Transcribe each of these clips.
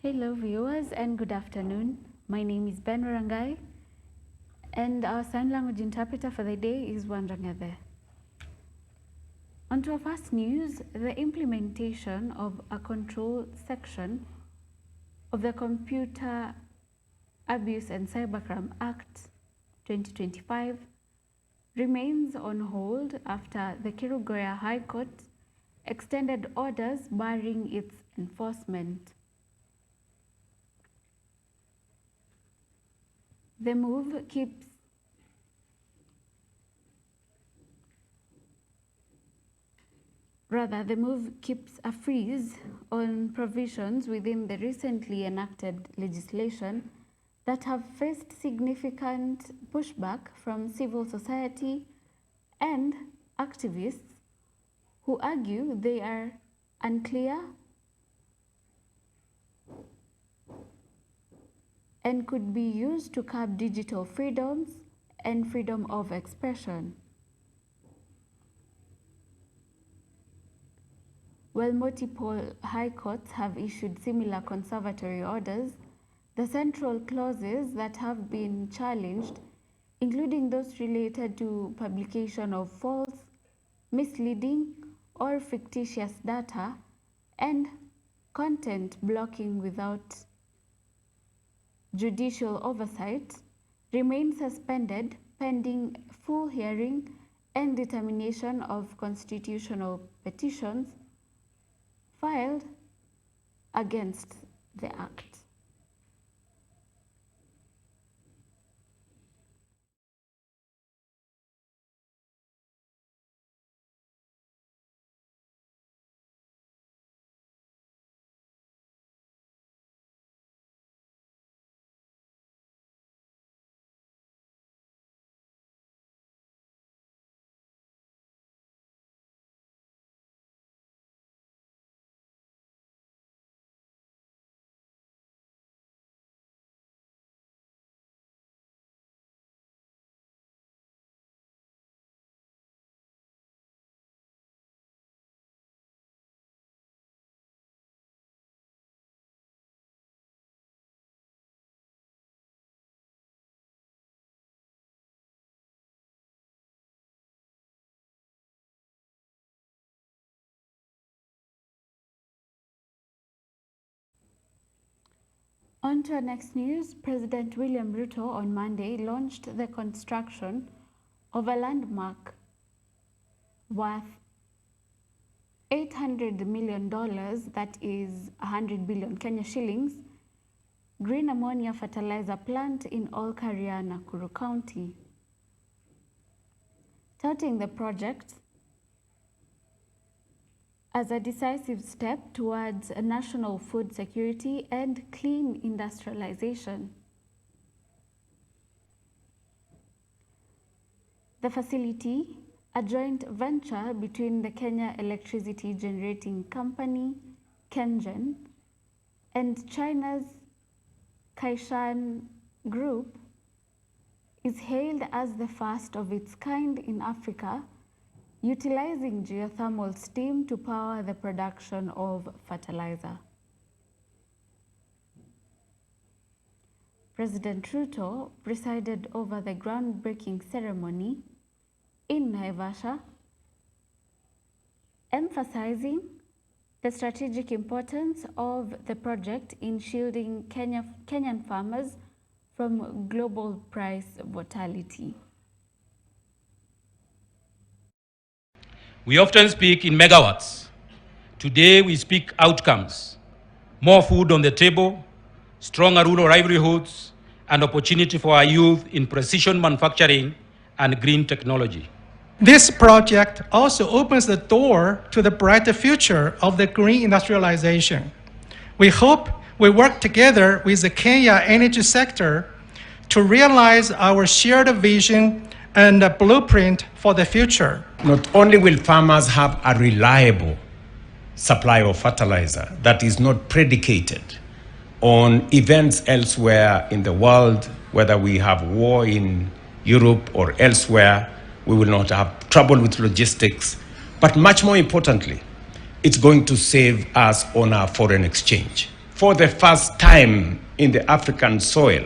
Hello viewers and good afternoon. My name is Ben Rangai and our sign language interpreter for the day is Wanjangade. On to our first news, the implementation of a control section of the Computer Abuse and Cybercrime Act 2025 remains on hold after the Kerugoya High Court extended orders barring its enforcement. The move keeps a freeze on provisions within the recently enacted legislation that have faced significant pushback from civil society and activists who argue they are unclear and could be used to curb digital freedoms and freedom of expression. While multiple high courts have issued similar conservatory orders, the central clauses that have been challenged, including those related to publication of false, misleading, or fictitious data, and content blocking without judicial oversight, remain suspended pending full hearing and determination of constitutional petitions filed against the Act. On to our next news. President William Ruto on Monday launched the construction of a landmark worth $800 million, that is 100 billion Kenya shillings, green ammonia fertilizer plant in Olkaria, Nakuru County. Touting the project as a decisive step towards a national food security and clean industrialization. The facility, a joint venture between the Kenya Electricity Generating Company, KenGen, and China's Kaishan Group, is hailed as the first of its kind in Africa, utilizing geothermal steam to power the production of fertilizer. President Ruto presided over the groundbreaking ceremony in Naivasha, emphasizing the strategic importance of the project in shielding Kenyan farmers from global price volatility. We often speak in megawatts. Today we speak outcomes. More food on the table, stronger rural livelihoods, and opportunity for our youth in precision manufacturing and green technology. This project also opens the door to the brighter future of the green industrialization. We hope we work together with the Kenya energy sector to realize our shared vision and a blueprint for the future. Not only will farmers have a reliable supply of fertilizer that is not predicated on events elsewhere in the world, whether we have war in Europe or elsewhere, we will not have trouble with logistics, but much more importantly, it's going to save us on our foreign exchange. for the first time in the African soil,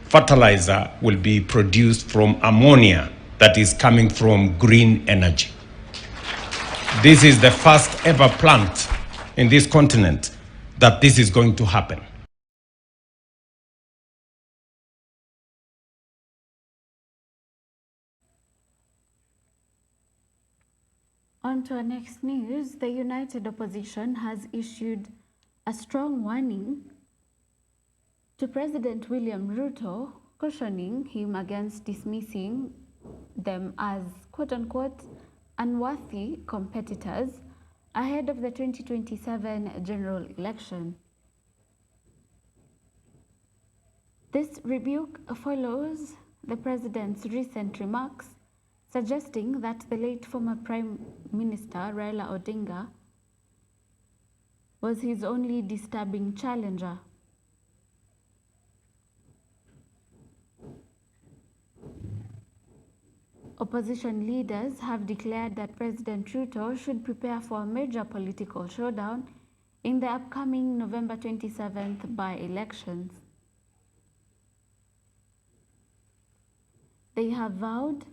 fertilizer will be produced from ammonia that is coming from green energy. This is the first ever plant in this continent that this is going to happen. On to our next news. The united opposition has issued a strong warning to President William Ruto, cautioning him against dismissing them as quote-unquote unworthy competitors ahead of the 2027 general election. This rebuke follows the president's recent remarks suggesting that the late former Prime Minister Raila Odinga was his only disturbing challenger. Opposition leaders have declared that President Ruto should prepare for a major political showdown in the upcoming November 27th by-elections. They have vowed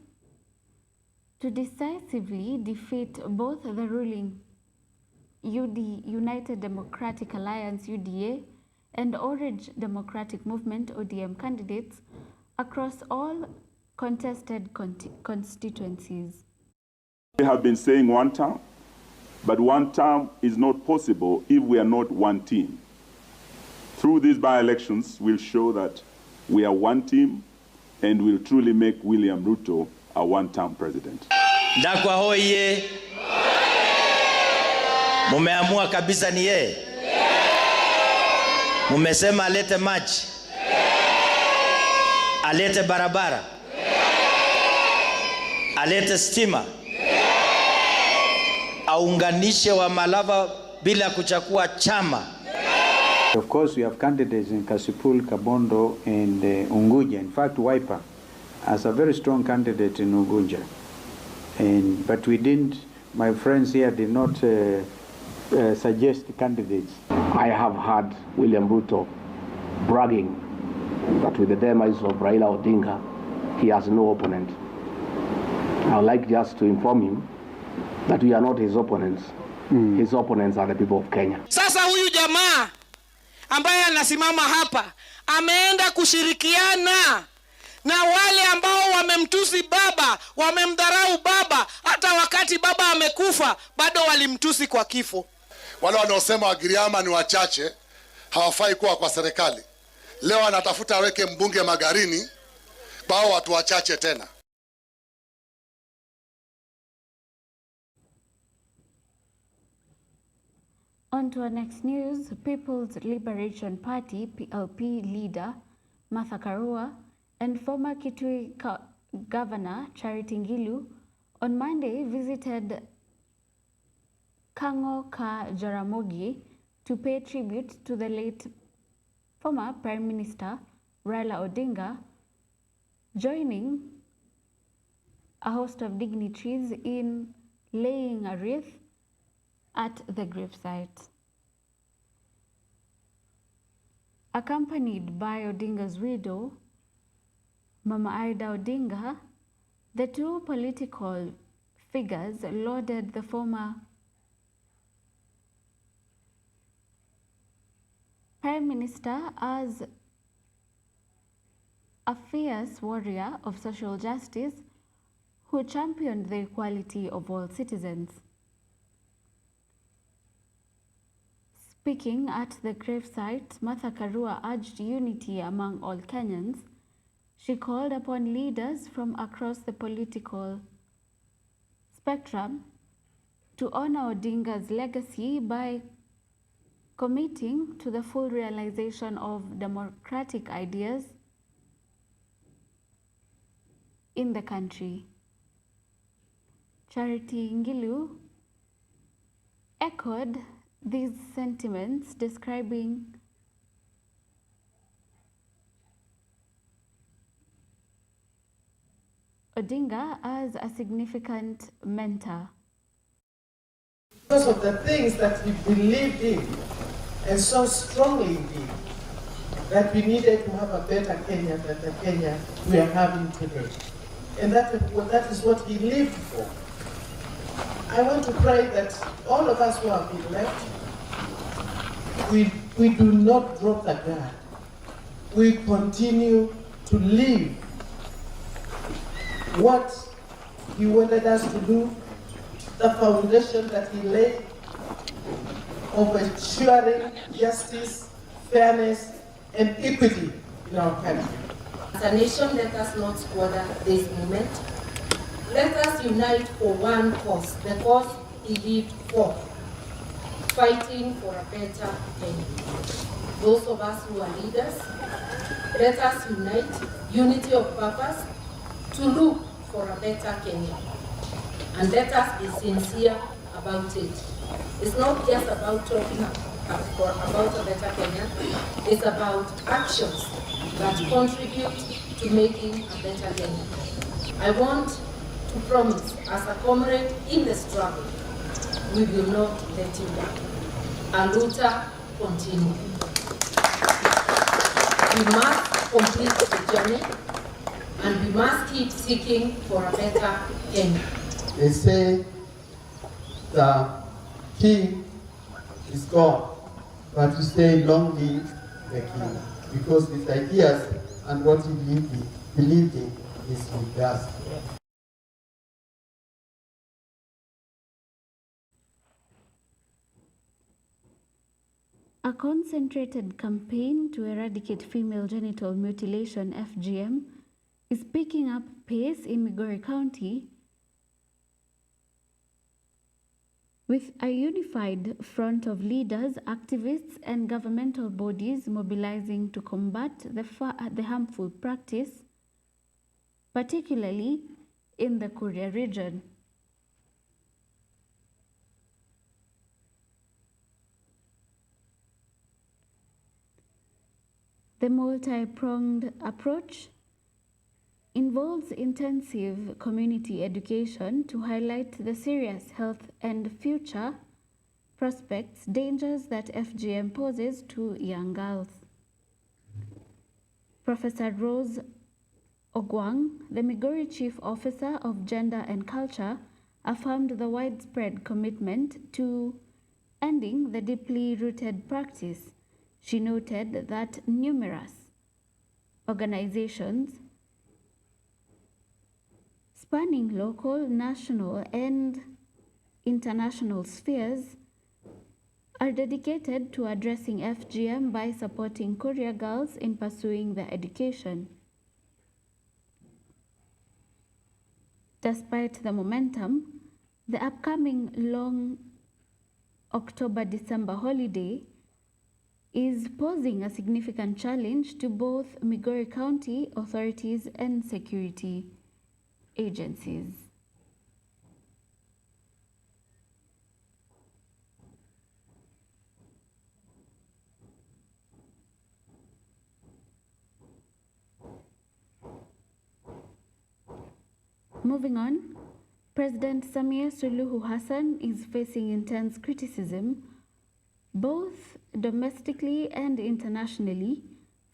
to decisively defeat both the ruling United Democratic Alliance UDA and Orange Democratic Movement ODM candidates across all contested constituencies. We have been saying one term, but one term is not possible if we are not one team. Through these by-elections, we'll show that we are one team and will truly make William Ruto a one-term president. Ndakwa hoye. Mumeamua kabisa ni yeye. Mumesema alete maji. Alete barabara. Alete stima. Aunganishe wa Malava bila kuchakua chama. Of course, we have candidates in Kasipul, Kabondo, and Unguja. In fact, Wiper as a very strong candidate in Unguja. But we didn't, my friends here did not suggest candidates. I have heard William Ruto bragging that with the demise of Raila Odinga, he has no opponent. I would like just to inform him that we are not his opponents. His opponents are the people of Kenya. Sasa huyu jamaa ambaye anasimama hapa ameenda kushirikiana na wale ambao wamemtusi baba, wamemdharau baba, hata wakati baba amekufa bado walimtusi kwa kifo. Wale wanaosema Wagiriama ni wachache hawafai kuwa kwa serikali, leo anatafuta aweke mbunge Magarini kwa watu wachache tena. On to our next news. People's Liberation Party PLP leader Martha Karua and former Kitui Governor Charity Ngilu on Monday visited Kango Ka Jaramogi to pay tribute to the late former Prime Minister Raila Odinga, joining a host of dignitaries in laying a wreath at the gravesite. Accompanied by Odinga's widow, Mama Aida Odinga, the two political figures lauded the former Prime Minister as a fierce warrior of social justice who championed the equality of all citizens. Speaking at the gravesite, Martha Karua urged unity among all Kenyans. She called upon leaders from across the political spectrum to honor Odinga's legacy by committing to the full realization of democratic ideas in the country. Charity Ngilu echoed these sentiments, describing Odinga as a significant mentor. Because of the things that he believed in, and so strongly indeed that we needed to have a better Kenya than the Kenya we are having today. And that is what he lived for. I want to pray that all of us who have been left, we do not drop the guard. We continue to live what he wanted us to do, the foundation that he laid of ensuring justice, fairness, and equity in our country. As a nation, let us not squander this moment. Let us unite for one cause, the cause he lived for, fighting for a better Kenya. Those of us who are leaders, let us unite, unity of purpose, to look for a better Kenya. And let us be sincere about it. It's not just about talking about a better Kenya, it's about actions that contribute to making a better Kenya. I want to promise, as a comrade in the struggle, we will not let you down. Aluta continue. We must complete the journey, and we must keep seeking for a better Kenya. They say the king is gone, but we say long live the king, because his ideas and what he believed in is with us. A concentrated campaign to eradicate female genital mutilation (FGM) is picking up pace in Migori County, with a unified front of leaders, activists, and governmental bodies mobilizing to combat the harmful practice, particularly in the Kuria region. The multi-pronged approach involves intensive community education to highlight the serious health and future prospects, dangers that FGM poses to young girls. Professor Rose Ogwang, the Migori Chief Officer of Gender and Culture, affirmed the widespread commitment to ending the deeply rooted practice. She noted that numerous organizations spanning local, national, and international spheres are dedicated to addressing FGM by supporting Kuria girls in pursuing their education. Despite the momentum, the upcoming long October-December holiday is posing a significant challenge to both Migori County authorities and security agencies. Moving on, President Samia Suluhu Hassan is facing intense criticism, both domestically and internationally,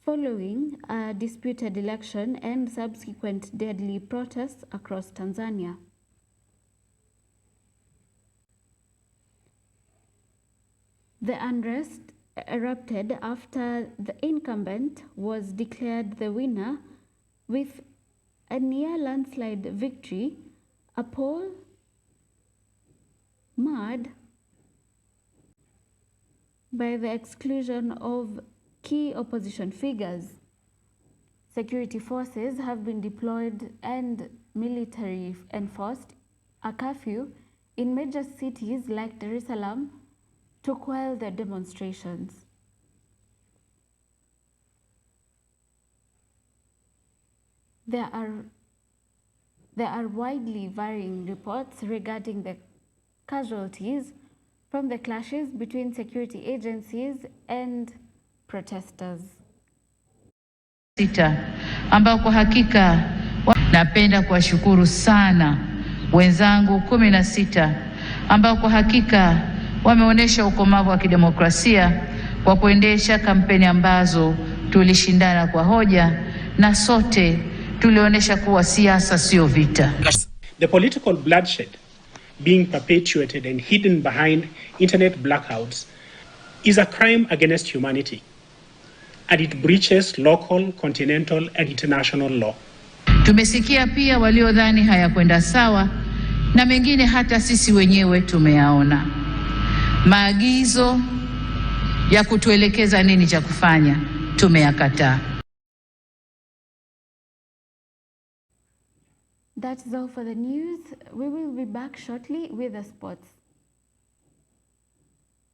following a disputed election and subsequent deadly protests across Tanzania. The unrest erupted after the incumbent was declared the winner with a near landslide victory, a poll marred by the exclusion of key opposition figures. Security forces have been deployed and military enforced a curfew in major cities like Dar es Salaam to quell the demonstrations. There are widely varying reports regarding the casualties from the clashes between security agencies and protesters. Ambao kwa hakika napenda kuwashukuru sana wenzangu 16 ambao kwa hakika wameonyesha ukomavu wa kidemokrasia kwa kuendesha kampeni ambazo tulishindana kwa hoja na sote tulionyesha kuwa siasa sio vita. The political bloodshed being perpetuated and hidden behind internet blackouts is a crime against humanity, and it breaches local, continental, and international law. Tumesikia pia waliodhani hayakwenda sawa na mengine hata sisi wenyewe tumeyaona. Maagizo ya kutuelekeza nini cha kufanya tumeyakataa. That's all for the news. We will be back shortly with the sports.